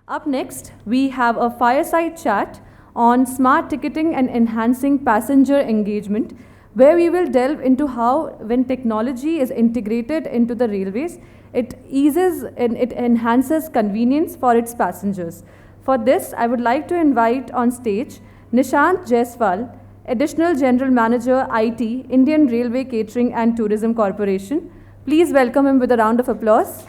Up next, we have a fireside chat on smart ticketing and enhancing passenger engagement, where we will delve into how, when technology is integrated into the railways, it eases and it enhances convenience for its passengers. For this, I would like to invite on stage Nishant Jaiswal, Additional General Manager IT, Indian Railway Catering and Tourism Corporation. Please welcome him with a round of applause.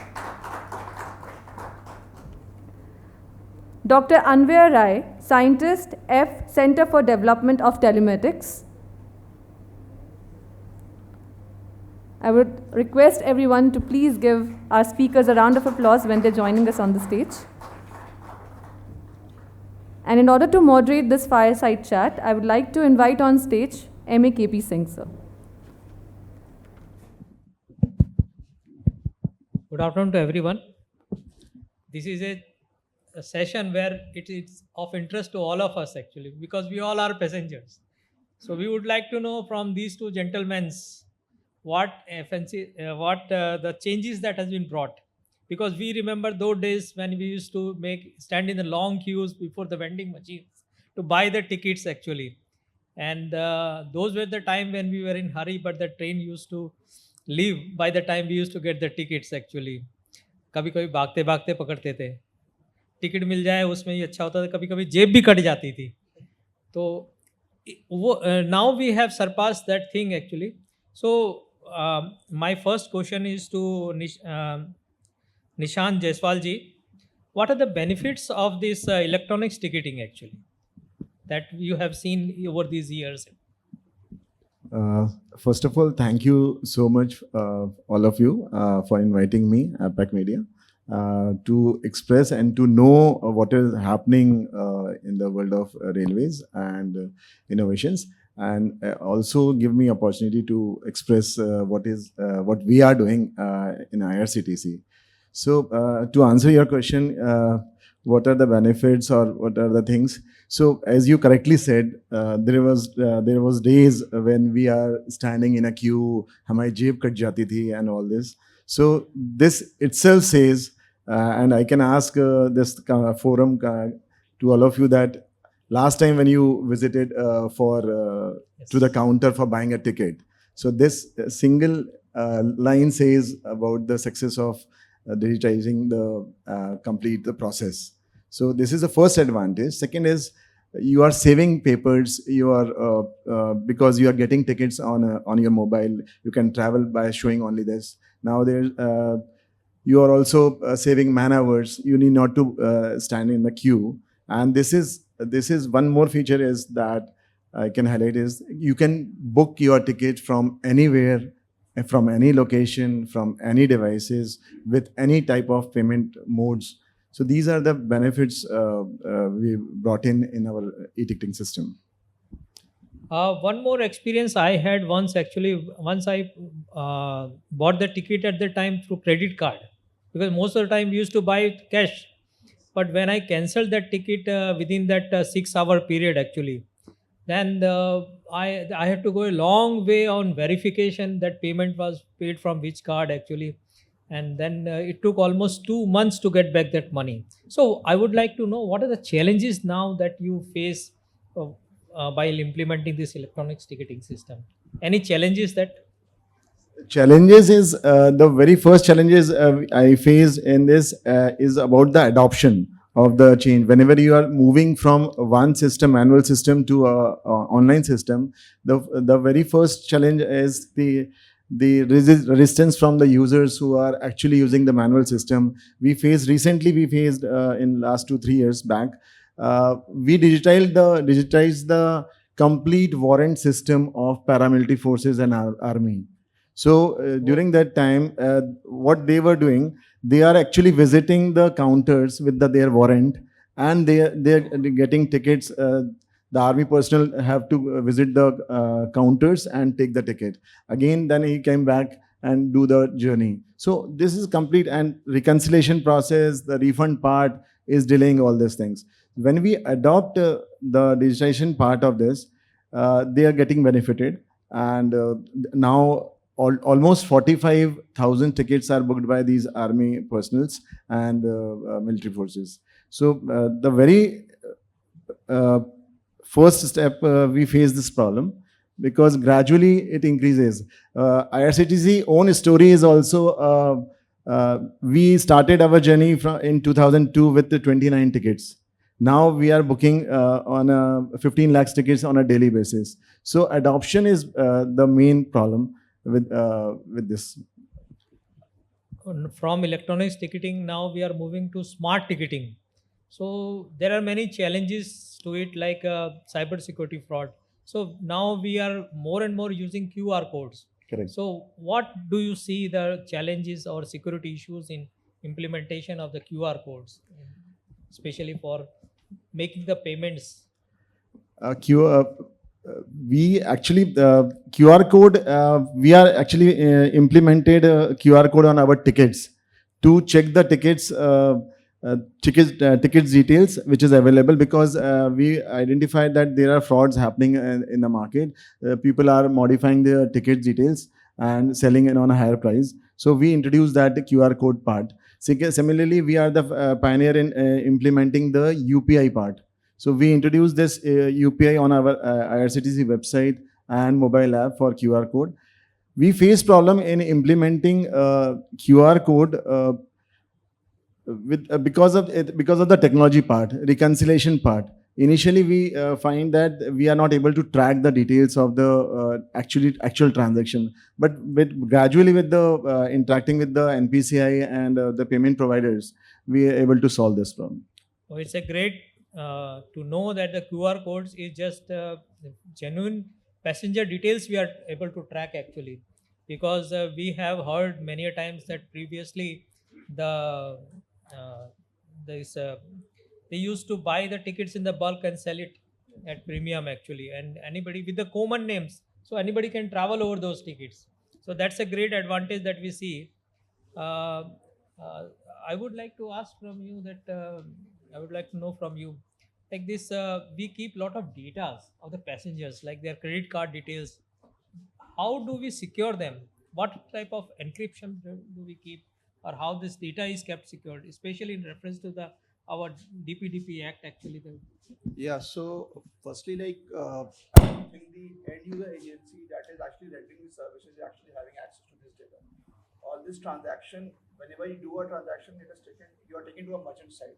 Dr. Anvaya, Sceientist, F, Center for Development of Telematics. I would request everyone to please give our speakers a round of applause when they're joining us on the stage. And in order to moderate this fireside chat, I would like to invite on stage MAKP Singh, sir. Good afternoon to everyone. This is a session where it is of interest to all of us actually, because we all are passengers. So we would like to know from these two gentlemen what the changes that has been brought, because we remember those days when we used to stand in the long queues before the vending machines to buy the tickets actually, and those were the time when we were in hurry, but the train used to leave by the time we used to get the tickets actually. कभी कभी भागते भागते पकड़ते थे, ticket मिल जाए उसमें ही अच्छा होता था, कभी कभी जेब भी कट जाती थी. तो वो now we have surpassed that thing actually. So my first question is to Nishant Jaiswal ji. What are the benefits of this electronics ticketing actually that you have seen over these years? First of all, thank you so much, all of you, for inviting me, APAC Media, to express and to know what is happening in the world of railways and innovations, and also give me opportunity to express what we are doing in IRCTC. So, to answer your question, what are the benefits or what are the things? So, as you correctly said, there was days when we are standing in a queue, हमारी जेब cut जाती थी and all this. So this itself says, and I can ask this forum to all of you that last time when you visited to the counter for buying a ticket, so this single line says about the success of digitizing the process. So this is the first advantage. Second is you are saving papers. You are because you are getting tickets on your mobile. You can travel by showing only this. Now you are also saving man hours. You need not to stand in the queue. And this is one more feature is that I can highlight is you can book your ticket from anywhere, from any location, from any devices, with any type of payment modes. So these are the benefits we brought in our e-ticketing system. One more experience I had once actually. Once I bought the ticket at the time through credit card, because most of the time we used to buy it cash. But when I cancelled that ticket within that 6-hour period actually, then I had to go a long way on verification that payment was paid from which card actually. And then it took almost 2 months to get back that money. So I would like to know what are the challenges now that you face while implementing this electronics ticketing system? Any challenges that? Challenges is the very first challenges I faced in this is about the adoption of the change. Whenever you are moving from one system, manual system, to a online system, the very first challenge is the resistance from the users who are actually using the manual system. We faced in last 2-3 years back, we digitized the complete warrant system of paramilitary forces and army. So during that time, what they were doing, they are actually visiting the counters with their warrant, and they're getting tickets. The army personnel have to visit the counters and take the ticket. Again, then he came back and do the journey. So this is complete, and reconciliation process, the refund part is delaying all these things. When we adopt the digitization part of this, they are getting benefited, and now almost 45,000 tickets are booked by these army personals and military forces. So the very first step, we face this problem because gradually it increases. IRCTC own story is also, we started our journey in 2002 with the 29 tickets. Now we are booking on 15 lakhs tickets on a daily basis. So adoption is the main problem with this. From electronic ticketing, now we are moving to smart ticketing. So there are many challenges to it, like cyber security fraud. So now we are more and more using QR codes. Correct. So what do you see the challenges or security issues in implementation of the QR codes, especially for making the payments? We actually, QR code, we are actually implemented QR code on our tickets to check the tickets details which is available, because we identified that there are frauds happening in the market. People are modifying their ticket details and selling it on a higher price. So we introduced that QR code part. Similarly, we are the pioneer in implementing the UPI part. So we introduced this UPI on our IRCTC website and mobile app for QR code. We face problem in implementing QR code because of the technology part, reconciliation part. Initially, we find that we are not able to track the details of the actual transaction. But gradually, with the interacting with the NPCI and the payment providers, we are able to solve this problem. Oh, it's a great to know that the QR codes is just genuine passenger details we are able to track actually, because we have heard many a times that previously they used to buy the tickets in the bulk and sell it at premium actually, and anybody with the common names, so anybody can travel over those tickets. So that's a great advantage that we see. I would like to ask from you that I would like to know from you, like this, we keep a lot of data of the passengers, like their credit card details. How do we secure them? What type of encryption do we keep, or how this data is kept secured, especially in reference to our DPDP Act actually? Yeah, so firstly, like I think the end user agency that is actually rendering the services is actually having access to this data. All this transaction, whenever you do a transaction, you are taken to a merchant site.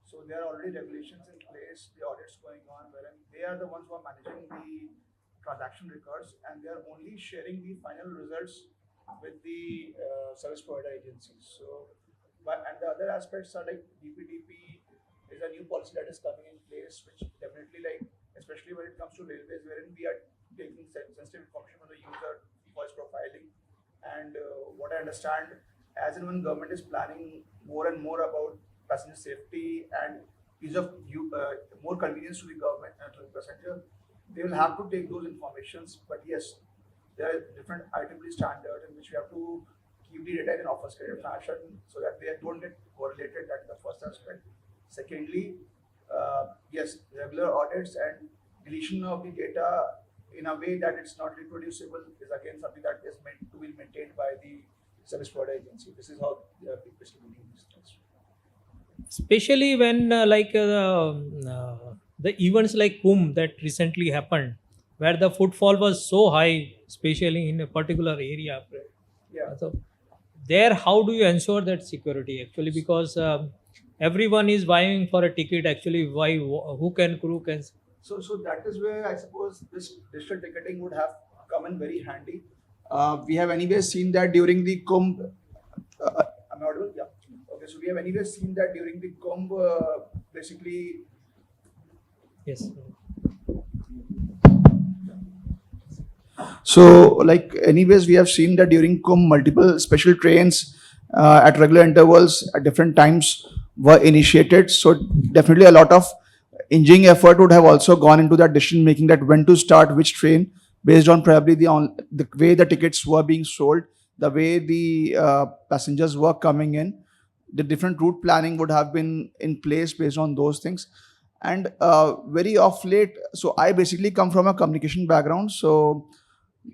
So there are already regulations in place, the audits going on, wherein they are the ones who are managing the transaction records, and they are only sharing the final results with the service provider agencies. So, and the other aspects are like DPDP is a new policy that is coming in place, which definitely, like, especially when it comes to railways, wherein we are taking sensitive information from the user, voice profiling, and what I understand, as and when government is planning more and more about passenger safety and ease of more convenience to the government and to the passenger, they will have to take those informations. But yes, there are different IEEE standards in which we have to keep the data in office credit fashion so that they don't get correlated. That's the first aspect. Secondly, yes, regular audits and deletion of the data in a way that it's not reproducible is again something that is meant to be maintained by the service provider agency. This is how they are basically doing this. Especially when the events like Kumbh that recently happened, where the footfall was so high, especially in a particular area. Yeah. So there, how do you ensure that security actually? Because everyone is vying for a ticket actually. Why? Who can? So that is where I suppose this digital ticketing would have come in very handy. We have anyway seen that during the Kumbh. Am I audible? Yeah. Okay. So we have anyway seen that during the Kumbh, basically. Yes. So, like, anyways, we have seen that during Kumbh, multiple special trains at regular intervals at different times were initiated. So, definitely a lot of engineering effort would have also gone into that decision making, that when to start which train based on probably the way the tickets were being sold, the way the passengers were coming in. The different route planning would have been in place based on those things. And very off late, so I basically come from a communication background. So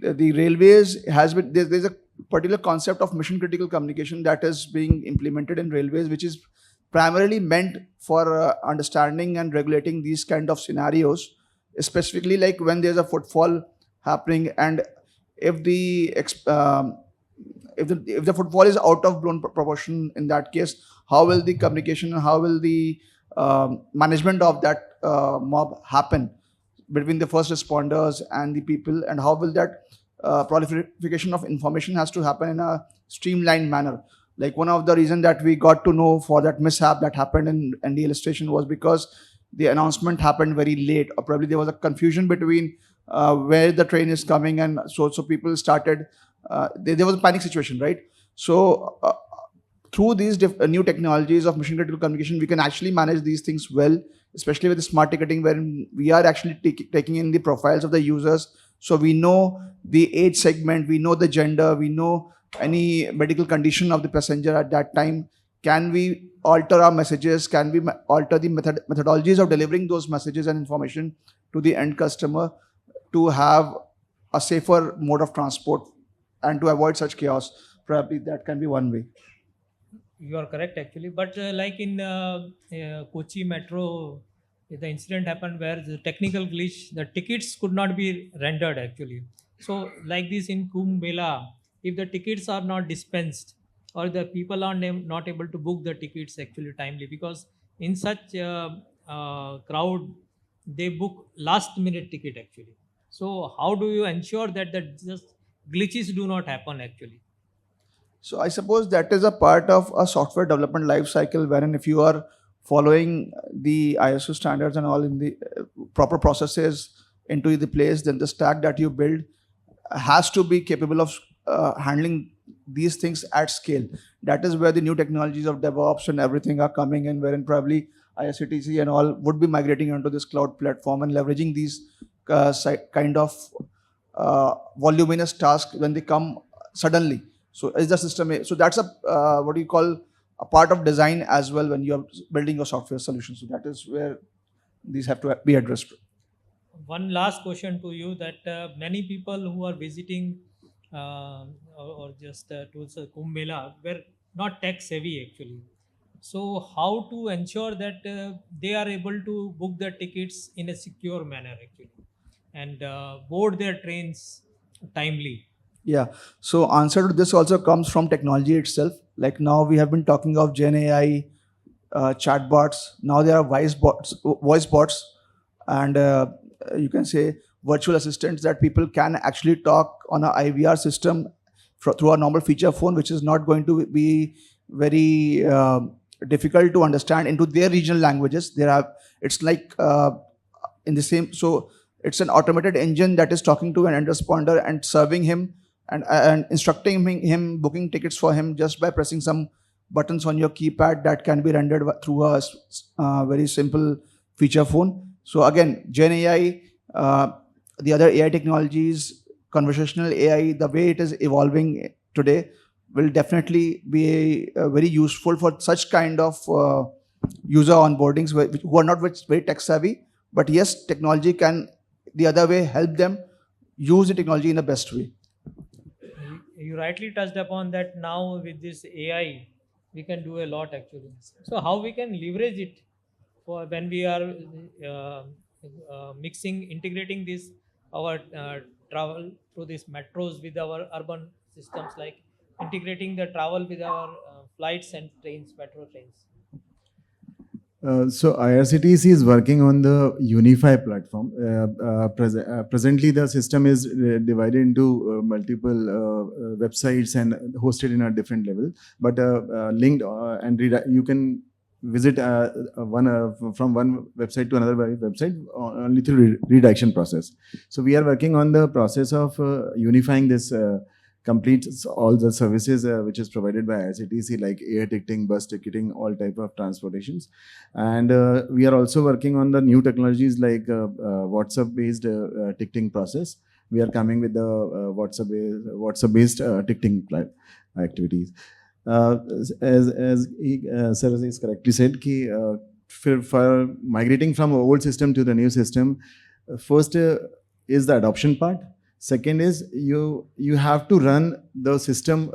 the railways has been, there's a particular concept of mission critical communication that is being implemented in railways, which is primarily meant for understanding and regulating these kind of scenarios, specifically like when there's a footfall happening, and if the if the footfall is out of blown proportion, in that case, how will the communication and how will the management of that mob happen between the first responders and the people, and how will that proliferation of information has to happen in a streamlined manner. Like one of the reasons that we got to know for that mishap that happened in NDL station was because the announcement happened very late, or probably there was a confusion between where the train is coming, and so people started, there was a panic situation, right? So through these new technologies of mission critical communication, we can actually manage these things well, especially with the smart ticketing, wherein we are actually taking in the profiles of the users. So we know the age segment, we know the gender, we know any medical condition of the passenger at that time. Can we alter our messages? Can we alter the methodologies of delivering those messages and information to the end customer to have a safer mode of transport and to avoid such chaos? Probably that can be one way. You are correct actually, but like in Kochi metro, the incident happened where the technical glitch, the tickets could not be rendered actually. So like this in Kumbh Mela, if the tickets are not dispensed, or the people are not able to book the tickets actually timely, because in such crowd they book last minute ticket actually. So how do you ensure that the just glitches do not happen actually? So I suppose that is a part of a software development life cycle, wherein if you are following the ISO standards and all in the proper processes into the place, then the stack that you build has to be capable of handling these things at scale. That is where the new technologies of DevOps and everything are coming in, wherein probably IRCTC and all would be migrating onto this cloud platform and leveraging these kind of voluminous tasks when they come suddenly. So is the system, so that's a what do you call, a part of design as well when you're building your software solution. So that is where these have to be addressed. One last question to you, that many people who are visiting or just towards Kumbh Mela were not tech savvy actually. So how to ensure that they are able to book their tickets in a secure manner actually, and board their trains timely? Yeah. So answer to this also comes from technology itself. Like now we have been talking of Gen AI, chatbots. Now there are voice bots, and you can say virtual assistants that people can actually talk on a IVR system through a normal feature phone, which is not going to be very difficult to understand into their regional languages. It's like in the same. So it's an automated engine that is talking to an end responder and serving him and instructing him, booking tickets for him just by pressing some buttons on your keypad that can be rendered through a very simple feature phone. So again, Gen AI, the other AI technologies, conversational AI, the way it is evolving today will definitely be very useful for such kind of user onboardings who are not very tech savvy. But yes, technology can, the other way, help them use the technology in the best way. You rightly touched upon that. Now with this AI, we can do a lot actually. So how we can leverage it for when we are integrating this our travel through these metros with our urban systems, like integrating the travel with our flights and trains, metro trains. So IRCTC is working on the Unify platform. Presently, the system is divided into multiple websites and hosted in a different level. But linked and you can visit from one website to another website only through redirection process. So we are working on the process of unifying this. Completes all the services which is provided by IRCTC, like air ticketing, bus ticketing, all type of transportations. And we are also working on the new technologies like WhatsApp-based ticketing process. We are coming with the WhatsApp-based ticketing activities. As Sir has correctly said, for migrating from an old system to the new system, first is the adoption part. Second is you have to run the system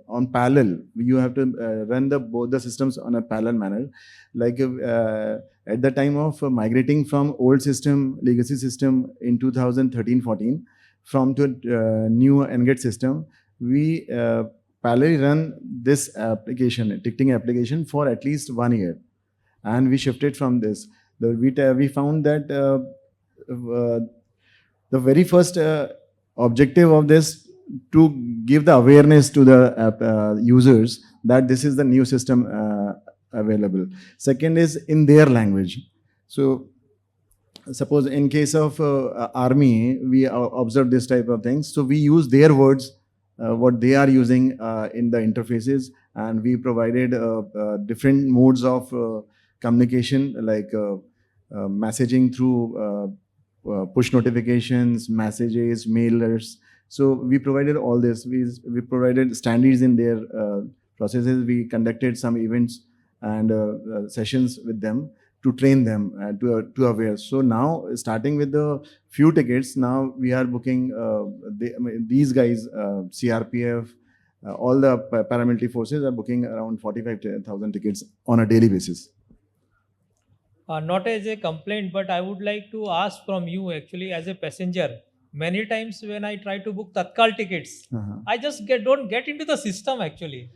on parallel. You have to run both the systems on a parallel manner. Like at the time of migrating from old system, legacy system in 2013-14, from to new NGET system, we parallelly run this application, ticketing application, for at least 1 year, and we shifted from this. We found that the very first objective of this to give the awareness to the users that this is the new system available. Second is in their language. So suppose in case of army, we observe this type of things. So we use their words, what they are using in the interfaces, and we provided different modes of communication, like messaging through push notifications, messages, mailers. So we provided all this. We provided standards in their processes. We conducted some events and sessions with them to train them to aware. So now, starting with the few tickets, now we are booking these guys, CRPF, all the paramilitary forces are booking around 45,000 tickets on a daily basis. Not as a complaint, but I would like to ask from you actually as a passenger. Many times when I try to book Tatkal tickets, I just don't get into the system actually.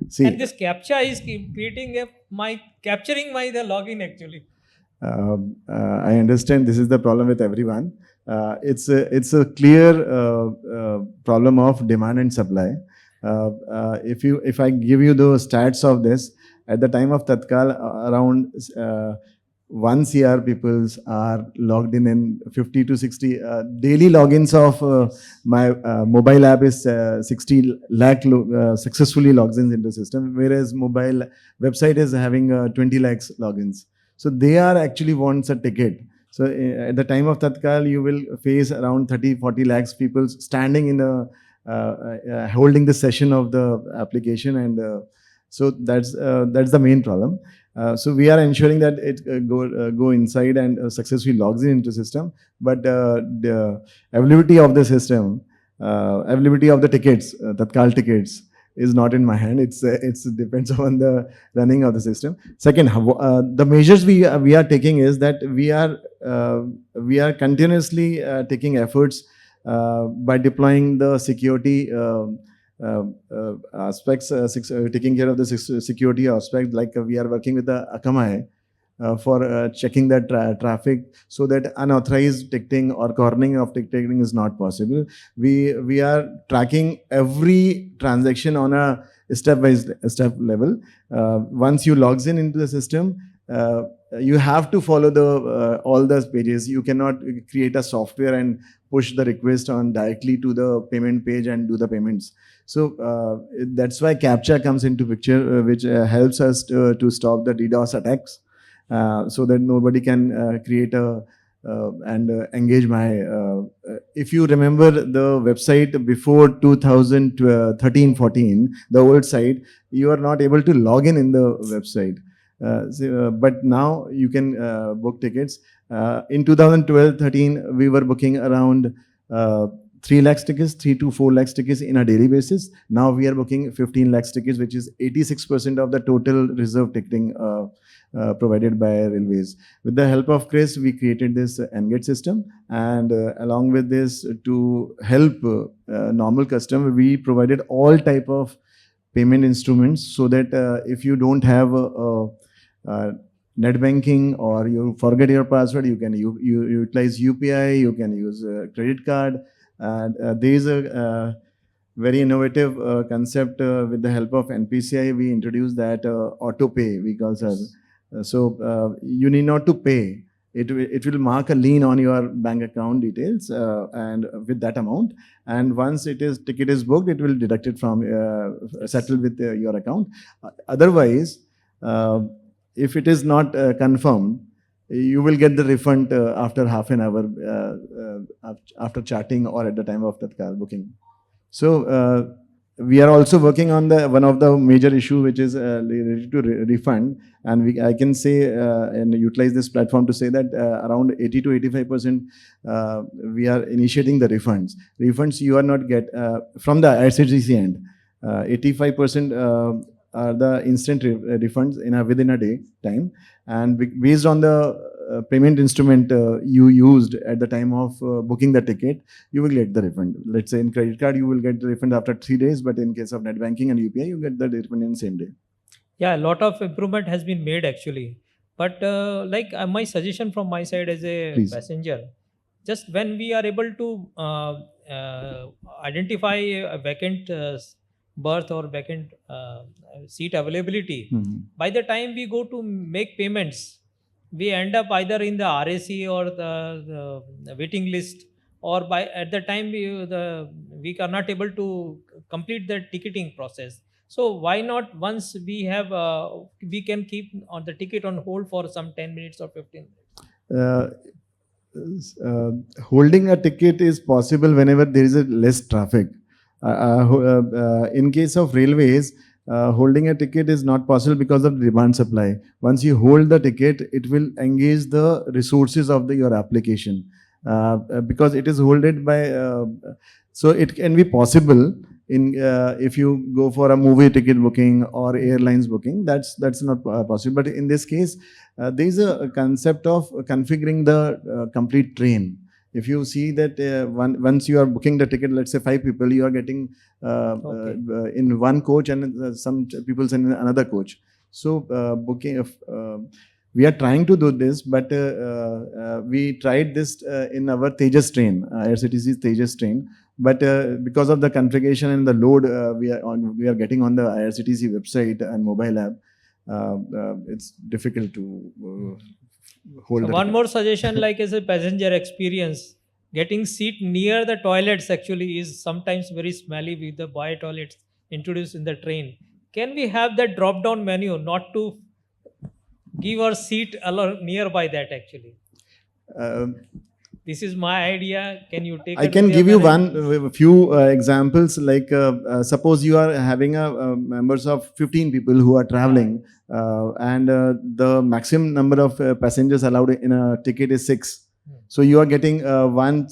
See, and this CAPTCHA is capturing the login actually. I understand this is the problem with everyone. It's a clear problem of demand and supply. If I give you the stats of this, at the time of Tatkal, around 1 CR peoples are logged in 50 to 60 daily logins of my mobile app is 60 lakh successfully logs in into the system, whereas mobile website is having 20 lakhs logins. So they are actually wants a ticket. So at the time of Tatkal, you will face around 30-40 lakhs people standing in a holding the session of the application, and so that's the main problem. So we are ensuring that it go inside and successfully logs in into system. But the availability of the system, availability of the tickets, Tatkal tickets, is not in my hand. It's depends on the running of the system. Second, the measures we are taking is that we are continuously taking efforts by deploying the security aspects, taking care of the security aspect. Like we are working with the Akamai for checking the traffic, so that unauthorized ticketing or cornering of ticketing is not possible. We are tracking every transaction on a step level. Once you logs into the system, you have to follow the all the pages. You cannot create a software and push the request on directly to the payment page and do the payments. So that's why CAPTCHA comes into picture, which helps us to stop the DDoS attacks, so that nobody can create and engage my. If you remember the website before 2013-14, the old site, you are not able to log in the website. But now you can book tickets. In 2012-13, we were booking around 3 lakhs tickets, 3 to 4 lakhs tickets in a daily basis. Now we are booking 15 lakhs tickets, which is 86% of the total reserve ticketing provided by railways. With the help of Chris, we created this NGET system, and along with this, to help normal customer, we provided all type of payment instruments, so that if you don't have net banking or you forget your password, you can utilize UPI, you can use a credit card. And there is a very innovative concept with the help of NPCI. We introduced that auto pay, we call it. So you need not to pay. It will mark a lien on your bank account details and with that amount. And once ticket is booked, it will deduct it from settle with your account. Otherwise, if it is not confirmed, you will get the refund after half an hour after chatting or at the time of Tatkal booking. So we are also working on the one of the major issue, which is related to refund, and I can say and utilize this platform to say that around 80 to 85% we are initiating the refunds. Refunds you are not get from the IRCTC end. 85% are the instant refunds within a day time, and based on the payment instrument you used at the time of booking the ticket, you will get the refund. Let's say in credit card, you will get the refund after 3 days, but in case of net banking and UPI, you get the refund in the same day. Yeah, a lot of improvement has been made actually. But my suggestion from my side as a Please. passenger, just when we are able to identify a vacant berth or vacant seat availability, by the time we go to make payments, we end up either in the RAC or the waiting list, or by at the time we are not able to complete the ticketing process. So why not, once we have we can keep on the ticket on hold for some 10 minutes or 15 minutes. Holding a ticket is possible whenever there is a less traffic. In case of railways, holding a ticket is not possible because of demand supply. Once you hold the ticket, it will engage the resources of your application because it is holded by. So it can be possible in if you go for a movie ticket booking or airlines booking. That's not possible. But in this case, there is a concept of configuring the complete train. If you see that once you are booking the ticket, let's say 5 people, you are getting in one coach and some people in another coach. So booking of we are trying to do this, but we tried this in our Tejas train, IRCTC's Tejas train. But because of the configuration and the load we are getting on the IRCTC website and mobile app, it's difficult to hold. So one more suggestion, like as a passenger experience, getting seat near the toilets actually is sometimes very smelly with the bio toilets introduced in the train. Can we have that drop down menu, not to give our seat nearby that actually? This is my idea. Can you take? I can give you few examples. Like suppose you are having members of 15 people who are traveling, and the maximum number of passengers allowed in a ticket is 6. So you are getting one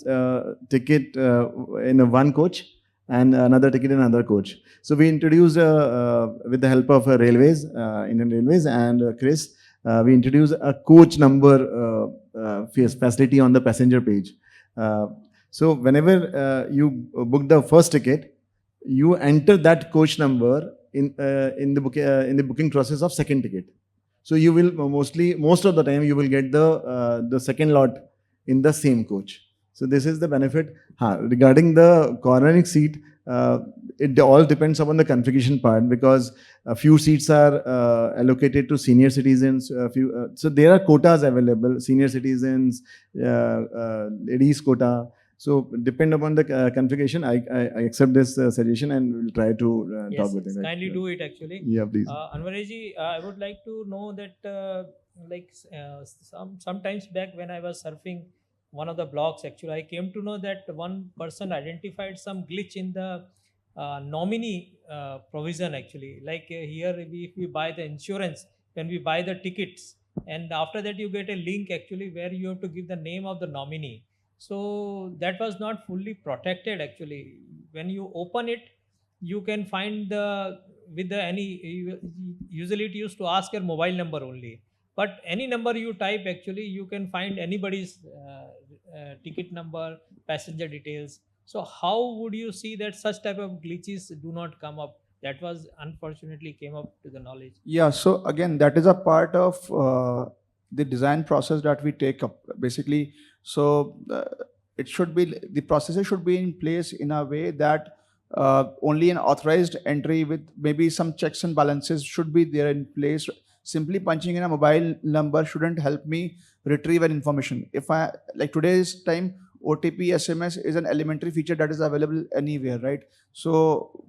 ticket in one coach and another ticket in another coach. So we introduced with the help of Railways, Indian Railways, and Chris. We introduced a coach number facility on the passenger page. So whenever you book the first ticket, you enter that coach number in the booking process of second ticket. So you will most of the time you will get the second lot in the same coach. So this is the benefit. Regarding the cornering seat, it all depends upon the configuration part, because a few seats are allocated to senior citizens. So there are quotas available: senior citizens, ladies quota. So depend upon the configuration. I accept this suggestion and will try to talk with him. Kindly do it actually. Yeah, please. Anvaya, I would like to know that sometimes back when I was surfing one of the blogs, actually, I came to know that one person identified some glitch in the nominee provision actually. Like here, if we buy the insurance, when we buy the tickets, and after that you get a link actually where you have to give the name of the nominee. So that was not fully protected actually. When you open it, you can find usually it used to ask your mobile number only. But any number you type, actually, you can find anybody's ticket number, passenger details. So how would you see that such type of glitches do not come up? That was unfortunately came up to the knowledge. Yeah, so again, that is a part of the design process that we take up, basically. So it should be, the processes should be in place in a way that only an authorized entry with maybe some checks and balances should be there in place. Simply punching in a mobile number shouldn't help me retrieve an information. If I, like today's time, OTP SMS is an elementary feature that is available anywhere, right? So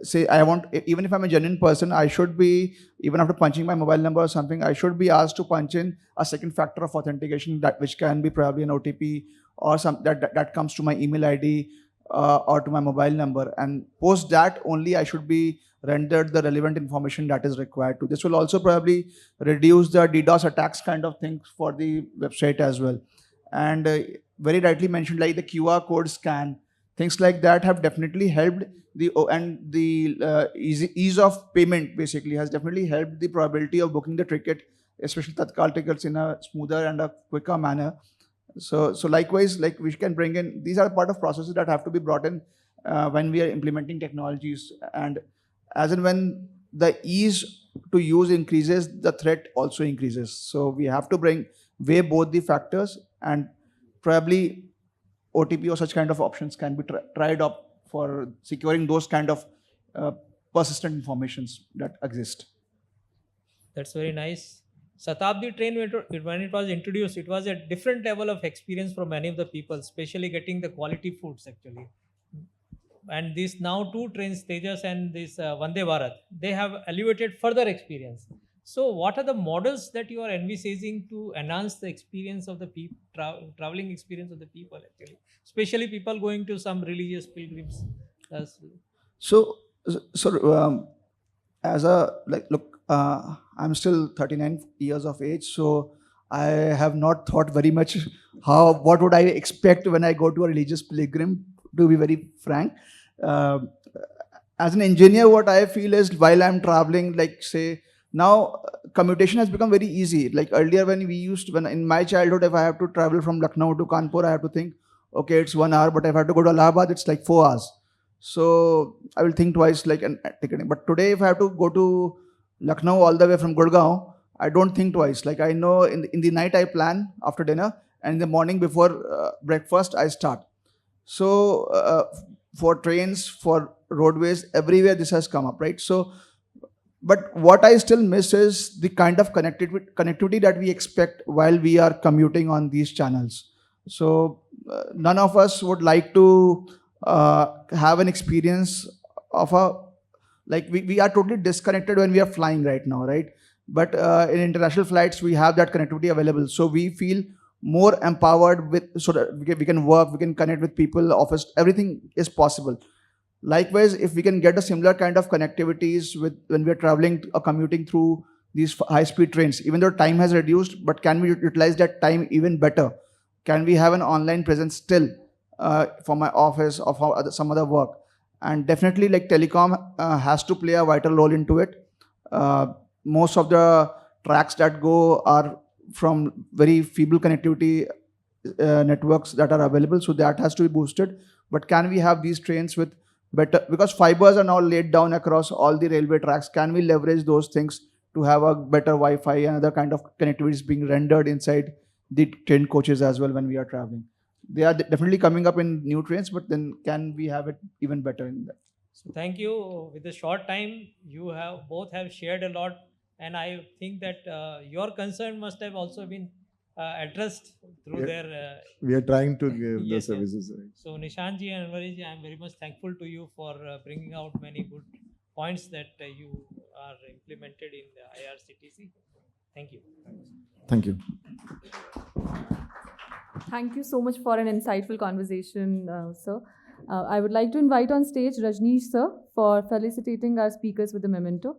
say I want, even if I'm a genuine person, I should be, even after punching my mobile number or something, I should be asked to punch in a second factor of authentication, that which can be probably an OTP or some that comes to my email ID. or to my mobile number, and post that only I should be rendered the relevant information that is required to. This will also probably reduce the DDoS attacks kind of things for the website as well. And very rightly mentioned, like the QR code scan, things like that have definitely helped and the ease of payment basically has definitely helped the probability of booking the ticket, especially Tatkal tickets, in a smoother and a quicker manner. So likewise, like we can bring in, these are part of processes that have to be brought in when we are implementing technologies, and as and when the ease to use increases, the threat also increases. So we have to weigh both the factors, and probably OTP or such kind of options can be tried up for securing those kind of persistent informations that exist. That's very nice. Shatabdi train, when it was introduced, it was a different level of experience for many of the people, especially getting the quality foods actually. And these now two trains, Tejas and this Vande Bharat, they have elevated further experience. So, what are the models that you are envisaging to enhance the experience of the people, traveling experience of the people actually, especially people going to some religious pilgrims? So as a look, I'm still 39 years of age, so I have not thought very much what would I expect when I go to a religious pilgrim, to be very frank. As an engineer, what I feel is while I'm traveling, like say now commutation has become very easy. Like earlier when in my childhood, if I have to travel from Lucknow to Kanpur, I have to think, okay, it's 1 hour, but if I have to go to Allahabad, it's like 4 hours. So I will think twice, like, and ticketing. But today, if I have to go to Lucknow all the way from Gurgaon, I don't think twice. Like I know in the night I plan after dinner, and in the morning before breakfast I start. So for trains, for roadways, everywhere this has come up, right? So, but what I still miss is the kind of connectivity that we expect while we are commuting on these channels. So none of us would like to have an experience of we are totally disconnected when we are flying right now, right? But in international flights, we have that connectivity available. So we feel more empowered so that we can work, we can connect with people, office, everything is possible. Likewise, if we can get a similar kind of connectivities when we are traveling or commuting through these high-speed trains, even though time has reduced, but can we utilize that time even better? Can we have an online presence still for my office or for some other work? And definitely, like telecom has to play a vital role into it. Most of the tracks that go are from very feeble connectivity networks that are available, so that has to be boosted. But can we have these trains with better, because fibers are now laid down across all the railway tracks, can we leverage those things to have a better Wi-Fi and other kind of connectivities being rendered inside the train coaches as well when we are traveling? They are definitely coming up in new trains, but then can we have it even better in that? So thank you. With the short time, you both have shared a lot, and I think that your concern must have also been addressed through their. We are trying to give the Yes. services. So Nishant ji and Anvaya ji, I am very much thankful to you for bringing out many good points that you are implemented in the IRCTC. Thank you. Thank you. Thank you so much for an insightful conversation, sir. I would like to invite on stage Rajneesh sir for felicitating our speakers with the memento.